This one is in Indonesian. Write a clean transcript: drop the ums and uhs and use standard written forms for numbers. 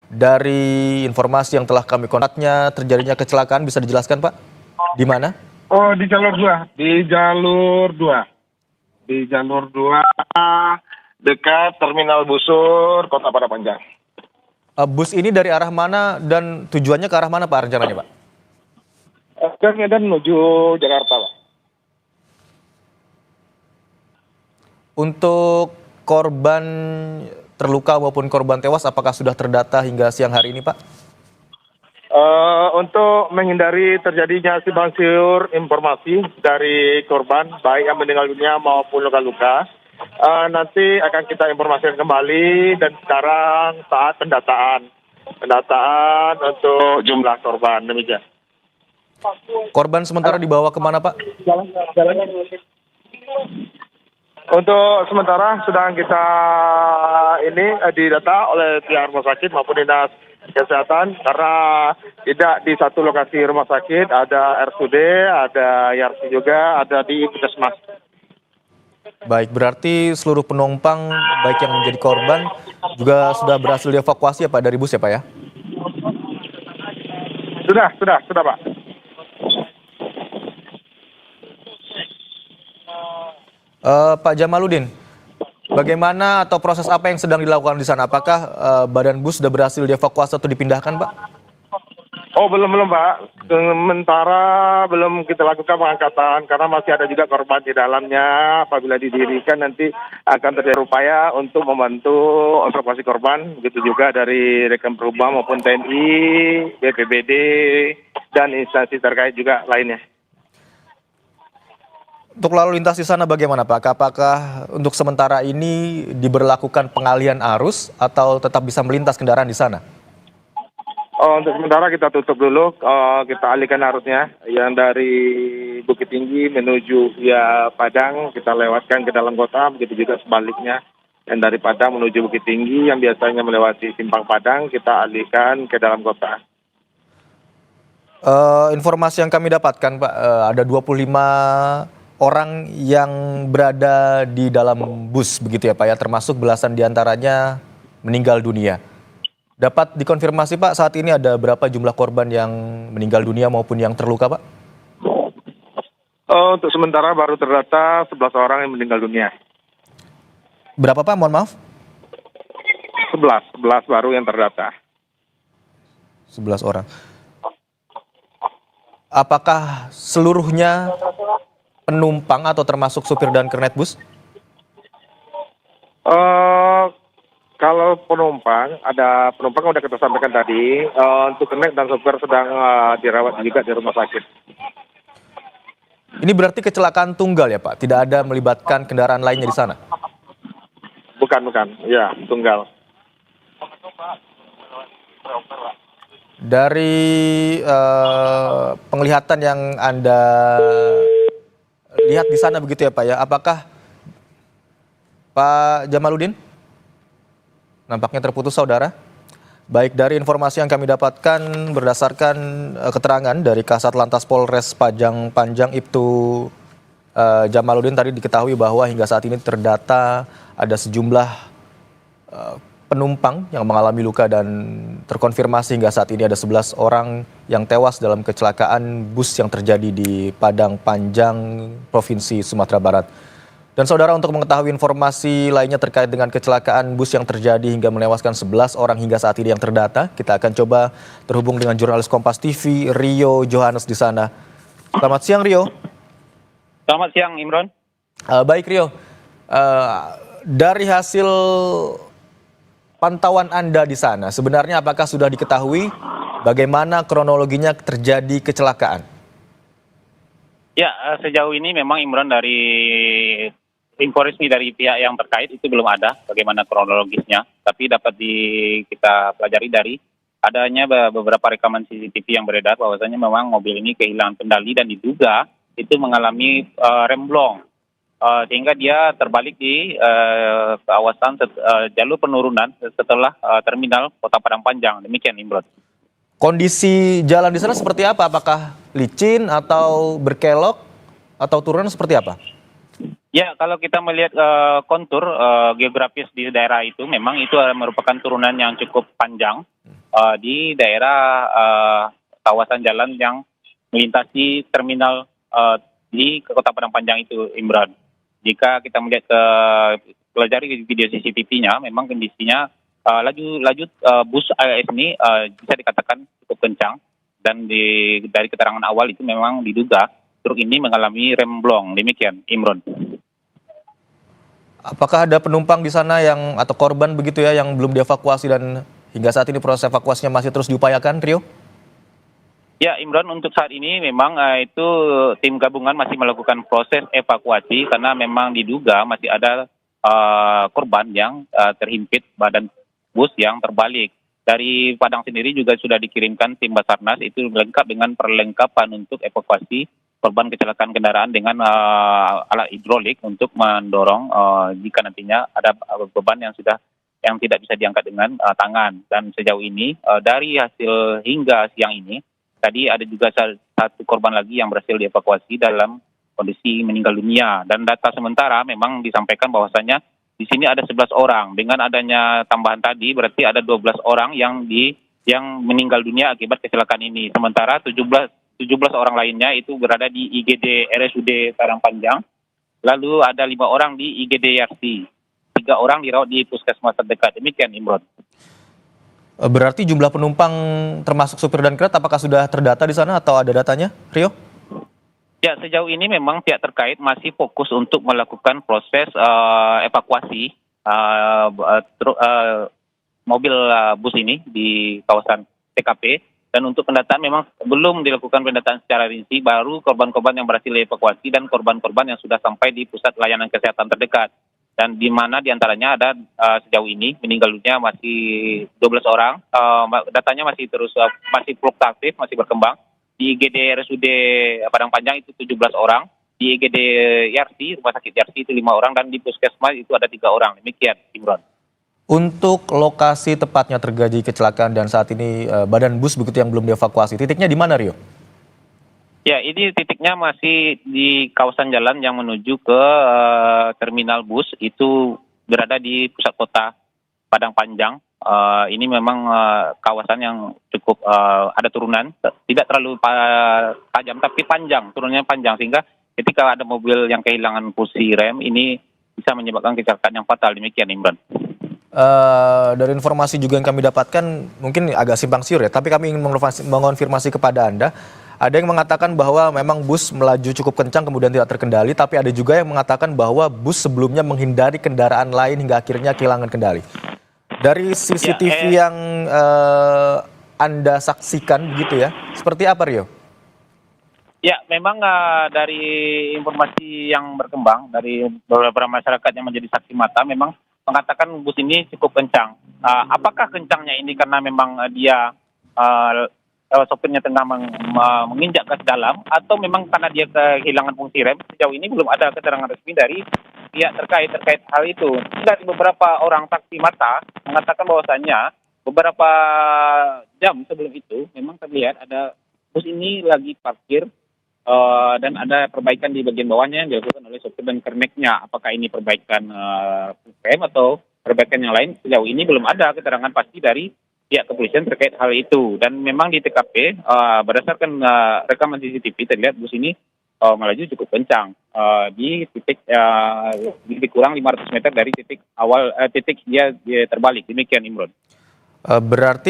Dari informasi yang telah kami kontaknya, terjadinya kecelakaan bisa dijelaskan Pak? Di mana? Oh, di jalur 2, di jalur 2 dekat Terminal Busur, Kota Padang Panjang. Bus ini dari arah mana dan tujuannya ke arah mana Pak rencananya Pak? Dari Medan menuju Jakarta, Pak. Untuk korban terluka maupun korban tewas, apakah sudah terdata hingga siang hari ini Pak? Untuk menghindari terjadinya simpang siur informasi dari korban, baik yang meninggal dunia maupun luka-luka, nanti akan kita informasikan kembali dan sekarang saat pendataan untuk jumlah korban, demikian. Korban sementara dibawa kemana Pak? Untuk sementara sedang kita didata oleh pihak rumah sakit maupun dinas kesehatan karena tidak di satu lokasi rumah sakit, ada RSUD, ada YARSI juga, ada di Puskesmas. Baik, berarti seluruh penumpang baik yang menjadi korban juga sudah berhasil dievakuasi ya Pak dari bus ya Pak ya? Sudah Pak. Pak Jamaludin, bagaimana atau proses apa yang sedang dilakukan di sana? Apakah badan bus sudah berhasil dievakuasi atau dipindahkan Pak? Oh, belum Pak. Sementara belum kita lakukan pengangkatan karena masih ada juga korban di dalamnya. Apabila didirikan nanti akan terjadi upaya untuk membantu evakuasi korban. Begitu juga dari rekan perubahan maupun TNI, BPBD, dan instansi terkait juga lainnya. Untuk lalu lintas di sana bagaimana Pak? Apakah untuk sementara ini diberlakukan pengalihan arus atau tetap bisa melintas kendaraan di sana? Untuk sementara kita tutup dulu, kita alihkan arusnya yang dari Bukit Tinggi menuju via Padang, kita lewatkan ke dalam kota, begitu juga sebaliknya. Yang dari Padang menuju Bukit Tinggi yang biasanya melewati Simpang Padang, kita alihkan ke dalam kota. Informasi yang kami dapatkan Pak, ada 25 orang yang berada di dalam bus begitu ya Pak ya, termasuk belasan diantaranya meninggal dunia. Dapat dikonfirmasi Pak, saat ini ada berapa jumlah korban yang meninggal dunia maupun yang terluka Pak? Untuk sementara baru terdata 11 orang yang meninggal dunia. Berapa Pak, mohon maaf? 11 baru yang terdata. 11 orang. Apakah seluruhnya penumpang atau termasuk supir dan kernet bus? Kalau penumpang, ada penumpang yang sudah kita sampaikan tadi, untuk kernet dan sopir sedang dirawat juga di rumah sakit. Ini berarti kecelakaan tunggal ya Pak? Tidak ada melibatkan kendaraan lainnya di sana? Bukan, ya tunggal. Dari penglihatan yang Anda lihat di sana begitu ya Pak ya, apakah Pak Jamaludin? Nampaknya terputus saudara. Baik, dari informasi yang kami dapatkan berdasarkan keterangan dari Kasat Lantas Polres Padang Panjang Ibtu Jamaludin tadi diketahui bahwa hingga saat ini terdata ada sejumlah penumpang yang mengalami luka dan terkonfirmasi hingga saat ini ada 11 orang yang tewas dalam kecelakaan bus yang terjadi di Padang Panjang, Provinsi Sumatera Barat. Dan saudara, untuk mengetahui informasi lainnya terkait dengan kecelakaan bus yang terjadi hingga menewaskan 11 orang hingga saat ini yang terdata, kita akan coba terhubung dengan jurnalis Kompas TV Rio Johannes di sana. Selamat siang Rio. Selamat siang Imron. Baik Rio, dari hasil pantauan Anda di sana, sebenarnya apakah sudah diketahui bagaimana kronologinya terjadi kecelakaan? Ya, sejauh ini memang Imron dari info resmi dari pihak yang terkait itu belum ada bagaimana kronologisnya, tapi dapat kita pelajari dari adanya beberapa rekaman CCTV yang beredar bahwasanya memang mobil ini kehilangan kendali dan diduga itu mengalami remblong sehingga dia terbalik di kawasan jalur penurunan setelah terminal Kota Padang Panjang. Demikian Imron. Kondisi jalan di sana seperti apa? Apakah licin atau berkelok atau turunan seperti apa? Ya, kalau kita melihat kontur geografis di daerah itu, memang itu merupakan turunan yang cukup panjang di daerah kawasan jalan yang melintasi terminal di Kota Padang Panjang itu, Imran. Jika kita melihat pelajari video CCTV-nya, memang kondisinya laju bus AIS ini bisa dikatakan cukup kencang, dan dari keterangan awal itu memang diduga truk ini mengalami rem blong. Demikian, Imron. Apakah ada penumpang di sana atau korban begitu ya yang belum dievakuasi dan hingga saat ini proses evakuasinya masih terus diupayakan, Rio? Ya, Imran, untuk saat ini memang itu tim gabungan masih melakukan proses evakuasi karena memang diduga masih ada korban yang terhimpit badan bus yang terbalik. Dari Padang sendiri juga sudah dikirimkan tim Basarnas itu lengkap dengan perlengkapan untuk evakuasi korban kecelakaan kendaraan dengan alat hidrolik untuk mendorong jika nantinya ada beban yang tidak bisa diangkat dengan tangan. Dan sejauh ini dari hasil hingga siang ini, tadi ada juga satu korban lagi yang berhasil dievakuasi dalam kondisi meninggal dunia. Dan data sementara memang disampaikan bahwasannya di sini ada 11 orang. Dengan adanya tambahan tadi berarti ada 12 orang yang meninggal dunia akibat kecelakaan ini. Sementara 17 orang lainnya itu berada di IGD RSUD Padang Panjang. Lalu ada 5 orang di IGD Yarsi. 3 orang dirawat di puskesmas terdekat. Demikian, Imron. Berarti jumlah penumpang termasuk supir dan kernet apakah sudah terdata di sana atau ada datanya, Rio? Ya, sejauh ini memang pihak terkait masih fokus untuk melakukan proses evakuasi mobil bus ini di kawasan TKP. Dan untuk pendataan memang belum dilakukan pendataan secara rinci, baru korban-korban yang berhasil dievakuasi dan korban-korban yang sudah sampai di pusat layanan kesehatan terdekat. Dan di mana diantaranya ada sejauh ini meninggal dunia masih 12 orang, datanya masih fluktuatif, masih berkembang. Di IGD RSUD Padang Panjang itu 17 orang, di IGD Yarsi, Rumah Sakit Yarsi itu 5 orang, dan di Puskesmas itu ada 3 orang. Demikian, Imron. Untuk lokasi tepatnya terjadi kecelakaan dan saat ini badan bus begitu yang belum dievakuasi, titiknya di mana, Rio? Ya, ini titiknya masih di kawasan jalan yang menuju ke terminal bus, itu berada di pusat kota Padang Panjang. Ini memang kawasan yang cukup ada turunan, tidak terlalu tajam tapi panjang, turunnya panjang, sehingga ketika ada mobil yang kehilangan fungsi rem ini bisa menyebabkan kecelakaan yang fatal. Demikian, Imran. Dari informasi juga yang kami dapatkan mungkin agak simpang siur ya, tapi kami ingin mengonfirmasi kepada Anda. Ada yang mengatakan bahwa memang bus melaju cukup kencang kemudian tidak terkendali, tapi ada juga yang mengatakan bahwa bus sebelumnya menghindari kendaraan lain hingga akhirnya kehilangan kendali. Dari CCTV yang Anda saksikan begitu ya, seperti apa, Rio? Ya, memang dari informasi yang berkembang dari beberapa masyarakat yang menjadi saksi mata memang mengatakan bus ini cukup kencang. Apakah kencangnya ini karena memang dia sopirnya tengah menginjak gas dalam, atau memang karena dia kehilangan fungsi rem? Sejauh ini belum ada keterangan resmi dari pihak terkait hal itu. Dari beberapa orang saksi mata mengatakan bahwasannya beberapa jam sebelum itu memang terlihat ada bus ini lagi parkir dan ada perbaikan di bagian bawahnya yang dilakukan oleh sopir dan kerneknya. Apakah ini perbaikan rem atau perbaikan yang lain? Sejauh ini belum ada keterangan pasti dari pihak kepolisian terkait hal itu. Dan memang di TKP berdasarkan rekaman CCTV terlihat bus ini melaju cukup kencang di titik lebih kurang 500 meter dari titik awal titik dia terbalik. Demikian, Imron. Berarti